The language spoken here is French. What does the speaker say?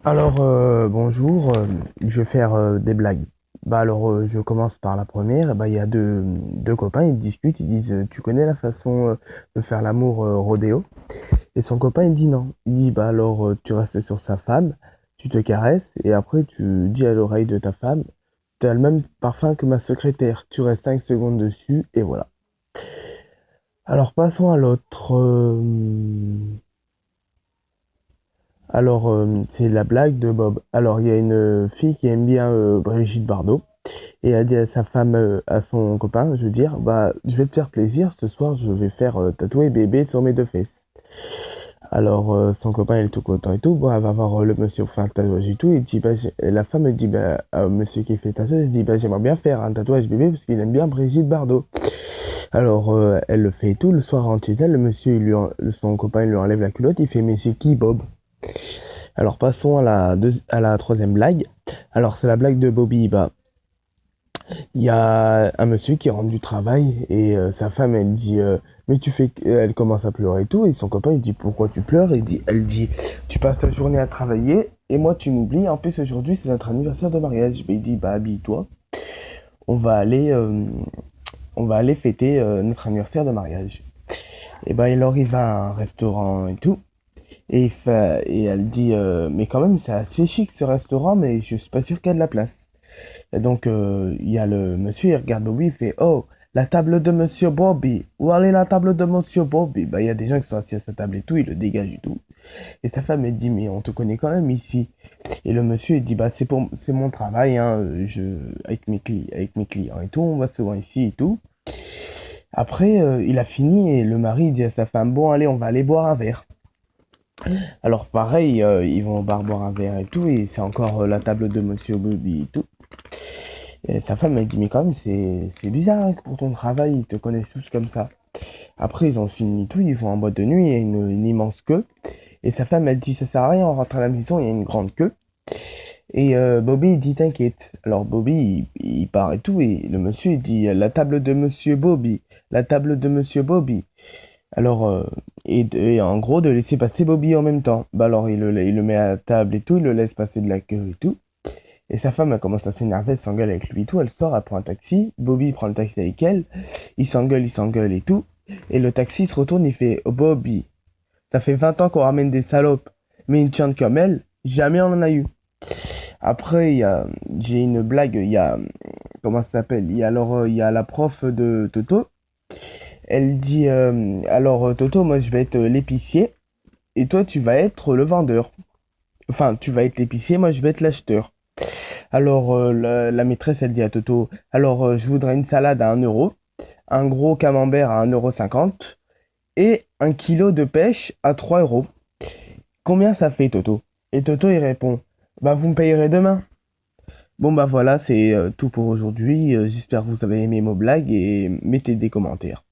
Bonjour, je vais faire des blagues. Je commence par la première. Il y a deux copains, ils discutent, ils disent, tu connais la façon de faire l'amour rodéo? Et son copain, il dit non. Il dit, tu restes sur sa femme, tu te caresses, et après, tu dis à l'oreille de ta femme, tu as le même parfum que ma secrétaire. Tu restes 5 secondes dessus, et voilà. Alors, passons à l'autre. C'est la blague de Bob. Alors, il y a une fille qui aime bien Brigitte Bardot et elle dit à sa femme, à son copain, je veux dire, je vais te faire plaisir, ce soir, je vais faire tatouer bébé sur mes deux fesses. Son copain, il est tout content et tout. Bon, elle va voir le monsieur pour faire un tatouage et tout. Et la femme, elle dit, monsieur qui fait le tatouage, elle dit, j'aimerais bien faire un tatouage bébé parce qu'il aime bien Brigitte Bardot. Elle le fait et tout. Le soir, rentre chez elle, le monsieur, son copain, il lui enlève la culotte, il fait, mais c'est qui, Bob? Alors passons à à la troisième blague. Alors c'est la blague de Bobby. Il y a un monsieur qui rentre du travail et sa femme elle dit mais elle commence à pleurer et tout et son copain il dit pourquoi tu pleures elle dit tu passes la journée à travailler et moi tu m'oublies en plus aujourd'hui c'est notre anniversaire de mariage. Il dit habille-toi on va aller euh, on va aller fêter notre anniversaire de mariage. Alors il va à un restaurant et tout. Et elle dit, mais quand même, c'est assez chic ce restaurant, mais je suis pas sûr qu'il y a de la place. Il y a le monsieur, il regarde Bobby, il fait, oh, la table de monsieur Bobby. Où est la table de monsieur Bobby? Il y a des gens qui sont assis à sa table et tout, il le dégage et tout. Et sa femme, elle dit, mais on te connaît quand même ici. Et le monsieur, il dit, c'est mon travail, hein, avec mes clients et tout, on va souvent ici et tout. Après, il a fini et le mari, il dit à sa femme, bon, allez, on va aller boire un verre. Alors pareil, ils vont au bar boire un verre et tout, et c'est encore la table de Monsieur Bobby et tout. Et sa femme elle dit mais quand même c'est bizarre hein, que pour ton travail ils te connaissent tous comme ça. Après ils ont fini tout, ils vont en boîte de nuit, il y a une immense queue. Et sa femme elle dit ça sert à rien, on rentre à la maison, il y a une grande queue. Et Bobby il dit t'inquiète. Alors Bobby il part et tout, et le monsieur il dit la table de Monsieur Bobby, la table de Monsieur Bobby. Alors, et en gros, de laisser passer Bobby en même temps. Il le met à table et tout, il le laisse passer de la queue et tout. Et sa femme, elle commence à s'énerver, elle s'engueule avec lui et tout. Elle sort, elle prend un taxi. Bobby prend le taxi avec elle. Ils s'engueulent et tout. Et le taxi se retourne, il fait oh, Bobby, ça fait 20 ans qu'on ramène des salopes. Mais une tchante comme elle, jamais on en a eu. Après, j'ai une blague, comment ça s'appelle? Il y a la prof de Toto. Elle dit Toto, moi je vais être l'épicier et toi tu vas être le vendeur. Enfin, tu vas être l'épicier, moi je vais être l'acheteur. La maîtresse elle dit à Toto je voudrais une salade à 1 euro, un gros camembert à 1,50 € et un kilo de pêche à 3 euros. Combien ça fait, Toto? Et Toto il répond bah vous me payerez demain. Bon voilà, c'est tout pour aujourd'hui. J'espère que vous avez aimé mes blagues et mettez des commentaires.